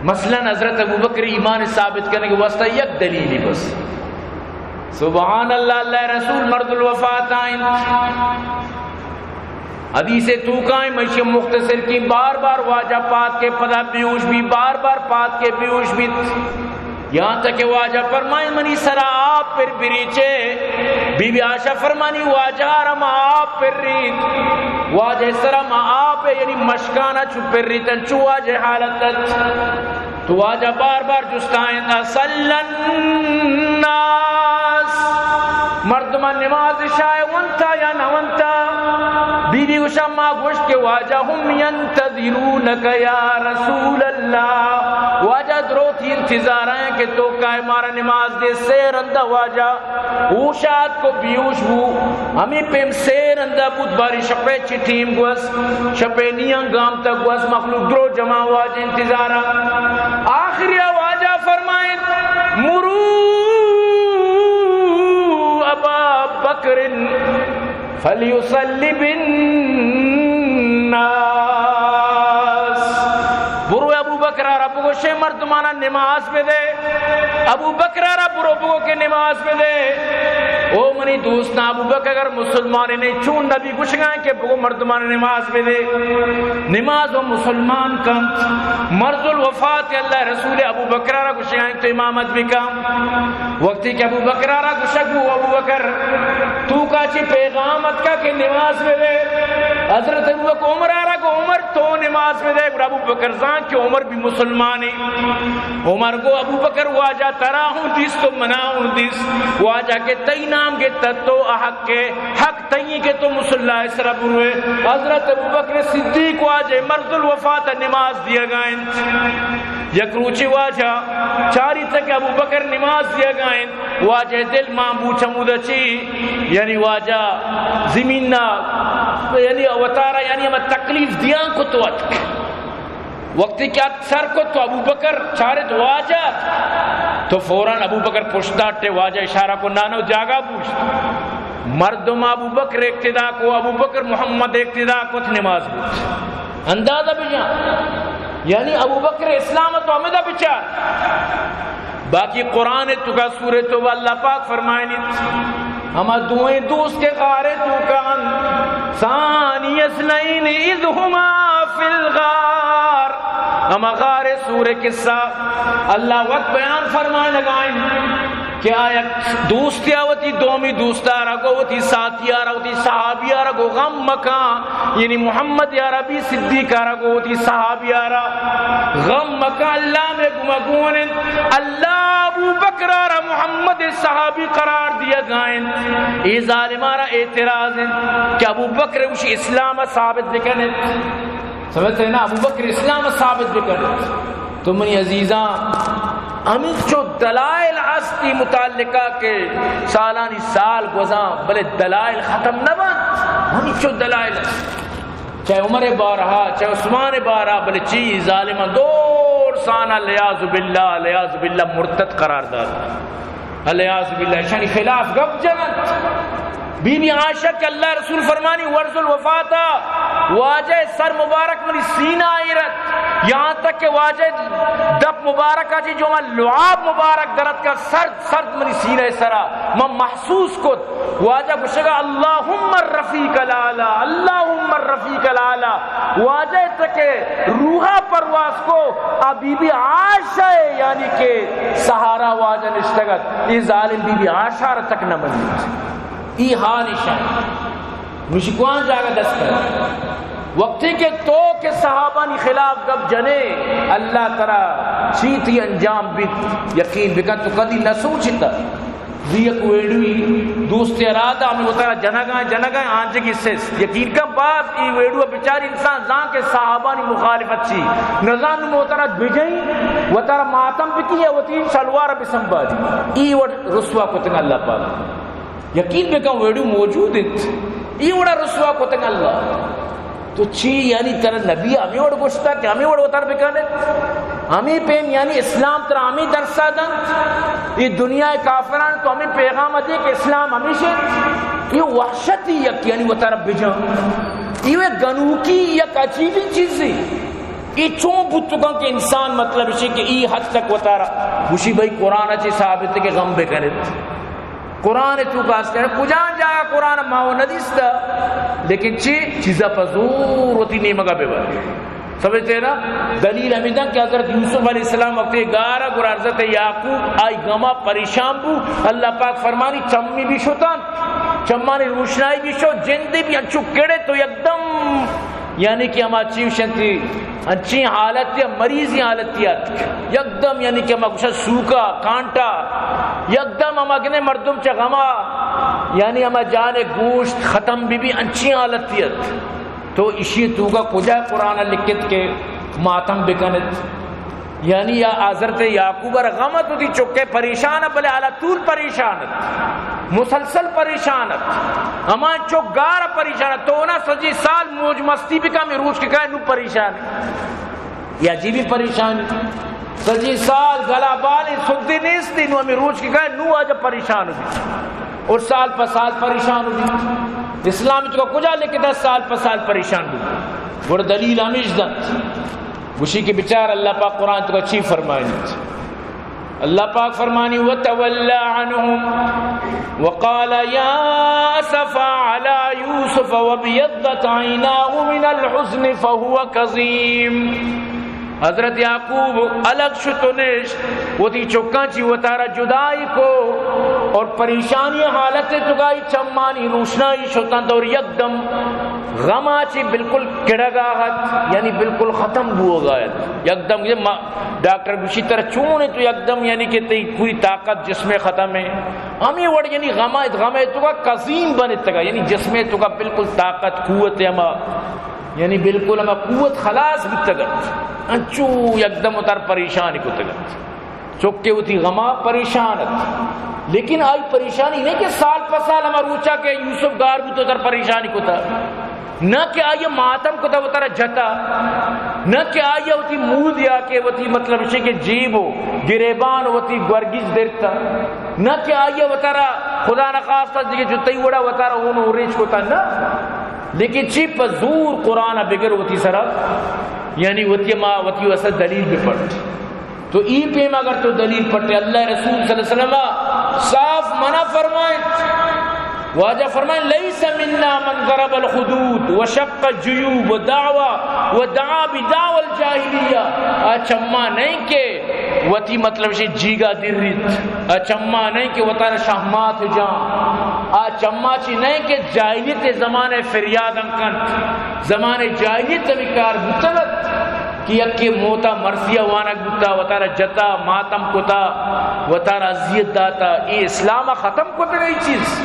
مثلا حضرت ابوبکر ایمان ثابت کرنے کے واسطہ یک دلیل ہی بس سبحان اللہ اللہ رسول مرد الوفات آئیں حدیث تو کائیں مشی مختصر کی بار بار واجہ پات کے پدا بیوش بھی بار بار پات کے بیوش بھی یہاں تک کہ واجہ فرمائیں منی سرا آپ پر بریچے بی بی عائشہ فرمانی واجہ رما آپ پر ریت واجہ سرا ما آپ یعنی مشکانہ چھو پر ریتن چھو واجہ حالت تو واجہ بار بار جستائیں صلی الناس مردمان نماز شائع ونتا یا نونتا بی بی شما گوشت کے واجہ ہم ینتظرونک یا رسول اللہ واجہ دروتی انتظار ہیں کہ تو کائے مارا نماز دے سیر اندہ واجہ اوشاد کو بیوش ہو ہمیں پیم سیر اندہ بود باری شپے چٹیم گوز شپے نیان گام تک گوز مخلوق درو جمع واجہ انتظار آخری واجہ فرمائیں مرو ابا بکر فلیصلی بالناس برو ابو بکر رب کو شے مردمانہ نماز پہ دے ابو بکر رب کو کے نماز پہ دے او منی دوستنا ابو بکر اگر مسلمان نہیں چون نبی کچھ گئے کہ وہ مردمان نماز پہ دے نماز و مسلمان کم مرض الوفات اللہ رسول ابو بکر را کچھ گئے تو امامت بھی کم وقتی کہ ابو بکر را کچھ ابو بکر تو کا چی پیغامت کا کہ نماز پہ دے حضرت ابو بکر عمر را کو عمر تو نماز پہ دے ابو بکر زان کہ عمر بھی مسلمانی عمر کو ابو بکر واجہ ترا ہوں دیس تو منا ہوں دیس واجہ کے تئی نام کے تتو حق کے حق تئی کے تو مسلح اسرا بروے حضرت ابو بکر صدیق واجہ مرد الوفات نماز دیا گائیں یکروچی واجہ چاری تک ابو بکر نماز دیا گائیں واجہ دل مامبو چمودہ چی یعنی واجہ زمین یعنی وطارہ یعنی ہمیں تکلیف دیا کو تو اتک وقتی کیا سر کو تو ابو بکر چارت واجہ تو فوراً ابو بکر پشتاٹے واجہ اشارہ کو نانو جاگا پوچھتا مردم ابو بکر اقتداء کو ابو بکر محمد اقتداء کو نماز پوچھتا اندازہ بھی جان یعنی ابو بکر اسلام تو امیدہ بچار باقی قرآن تو کا سورہ تو اللہ پاک فرمائنی ہما دوئیں دوست کے غارے تو کان ثانی اثنین اذ ہما فی الغار ہما غار سورہ قصہ اللہ وقت بیان فرمائے لگائیں کہ آیا دوستی آوتی دومی دوستا رگو وتی ساتھی آرہ وتی صحابی آرہ گو غم مکان یعنی محمد یا ربی صدیق آرہ گو وتی صحابی آرہ غم مکان اللہ میں گمگون اللہ ابو بکر آرہ محمد صحابی قرار دیا گائیں ای ظالم آرہ اعتراض کہ ابو بکر اسی اسلام ثابت بکنے سمجھتے ہیں نا ابو بکر اسلام ثابت بکنے تو منی عزیزان ہمیں جو دلائل ہستی متعلقہ کے سالانی سال گزاں بلے دلائل ختم نہ بند ہمیں جو دلائل چاہے عمر بارہا چاہے عثمان بارہا بلے چیز ظالمہ دور سانہ لیاذ باللہ مرتد قرار دار لیاذ باللہ شانی خلاف گب جنت بی بی عائشہ کہ اللہ رسول فرمانی ورز الوفاتا واجہ سر مبارک منی سینہ آئیرت یہاں تک کہ واجہ دب مبارک آجی جو میں لعاب مبارک درد کا سرد منی سینہ سرا میں محسوس کت واجہ کشگا اللہم الرفیق العالی اللہم الرفیق العالی واجہ تک کہ روحہ پرواز کو بی بی عائشہ یعنی کہ سہارا واجہ نشتگت یہ ظالم بی بی عائشہ تک نہ منی ای حال شان مشکوان جاگا دست کر وقتی کے تو کے صحابانی خلاف گب جنے اللہ ترا چیتی انجام بیت یقین بکن تو کدی نہ سوچتا دیکھ ویڈوی دوست ارادہ ہمیں اترا جنگائیں آنجے کی سیس یقین کا بات ای ویڈو بچاری انسان زان کے صحابانی مخالفت چی نظام میں اترا بجائیں وطرا ماتم بکی ہے وطین شلوار بسنبا دی ای وڈ رسوا کتنگ اللہ پاک یقین بکن ویڈیو موجود ہے یہ وڑا رسوا کو تنگ اللہ تو چی یعنی ترہ نبی ہمیں وڑ گوشتا کہ ہمیں وڑ اتر بکنے ہمیں پیم یعنی اسلام ترہ ہمیں درسا دن یہ دنیا کافران تو ہمیں پیغام دے کہ اسلام ہمیشہ یہ وحشتی یک یعنی اتر بجان یہ گنوکی یک عجیبی چیزی ای چون بتگاں کہ انسان مطلب اسی کہ ای حد تک وطارا گوشی بھئی قرآن اچھی ثابت ہے کہ غم بکنت قرآن تو کاس کرنے کجان جاگا قرآن ماو ندیستا لیکن چیزا پزور ہوتی نیمگا بے بار سمجھتے ہیں نا دلیل ہمیدن کہ حضرت یوسف علیہ السلام وقت گارا گر حضرت یعقوب آئی گما پریشان بو اللہ پاک فرمانی چمی بھی شتن چمانی روشنائی بھی شو جندی بھی انچو کڑے تو یکدم یعنی کہ ہما چیوشنتی انچی حالت یا مریضی حالت یکدم یعنی کہ ہما کچھ سوکا کانٹا یکدم ہما کنے مردم چا غما یعنی ہما جانے گوشت ختم بھی انچی حالت تو اسی تو کا کجا قرآن لکھت کے ماتم بکنت یعنی یا حضرت یعقوب غمت ہوتی چکے پریشان بلے علا طول پریشانت مسلسل پریشانت امان چک گارا پریشانت تو نا سجی سال موج مستی بھی کا میں روچ کے کہے نو پریشان یا جی بھی پریشان سجی سال گلا بالی سدی نیستی نو ہمیں روچ کے کہے نو آجا پریشان ہوئی اور سال پر سال پریشان ہوئی اسلام تو کجا لے کے 10 سال پر سال پریشان ہوئی اور دلیل ہمیش دن اسی کے بچار اللہ پاک قرآن تو اچھی فرمائنی اللہ پاک فرمانی وَتَوَلَّى عَنْهُمْ وَقَالَ يَا أَسَفَا عَلَى يُوسُفَ وَبِيَضَّتْ عَيْنَاهُ مِنَ الْحُزْنِ فَهُوَ كَظِيمٌ حضرت یعقوب الگ شتونش وہ تھی چکاں چی وہ تارا جدائی کو اور پریشانی حالت تگائی چمانی روشنائی شتن اور یکدم غما چی بالکل کڑگاہت یعنی بالکل ختم ہو گایت یکدم یہ ڈاکٹر بشی طرح چونے تو یکدم یعنی کہ تی پوری طاقت جسم ختم ہے ہمیں وڑ یعنی غما تو کا قزیم بنت تگا یعنی جسم تو کا بالکل طاقت قوت ہما یعنی بالکل ہما قوت خلاص بھی تگت انچو یکدم اتر پریشانی کو تگت چکے ہوتی غما پریشانت لیکن آئی پریشانی نہیں کہ سال پر سال ہما روچا کہ یوسف گار بھی تو اتر پریشانی کو تا نہ کہ آئیے ماتم کو تا وہ ترہ جتا نہ کہ آئیے ہوتی مود یا کہ وہ تی مطلب اسے کہ جیب ہو گریبان وہ تی گورگیز درتا نہ کہ آئیے وہ ترہ خدا نخواستہ دیکھے جو تی وڑا وہ ترہ انہوں ریچ کو تا نا لیکن چی پر زور قرآن بگر ہوتی سرا یعنی ہوتی ما ہوتی وسط دلیل بھی پڑھ تو ای پیم اگر تو دلیل پڑھتے اللہ رسول صلی اللہ علیہ وسلم صاف منع فرمائیں واجہ فرمائیں لیس منا من ضرب الخدود وشق الجیوب ودعا بدعوى الجاہلیہ اچھما نہیں کہ وتی مطلب سے جیگا در ریت اچھما نہیں کہ وطار شہمات جان اچھما چی نہیں کہ جاہلیت زمانے فریاد انکن زمانے جاہلیت مکار بتلت کہ یکی موتا مرثیہ وانک بتا وطارہ جتا ماتم کتا وطارہ عزیت داتا یہ اسلام ختم کتا گئی چیز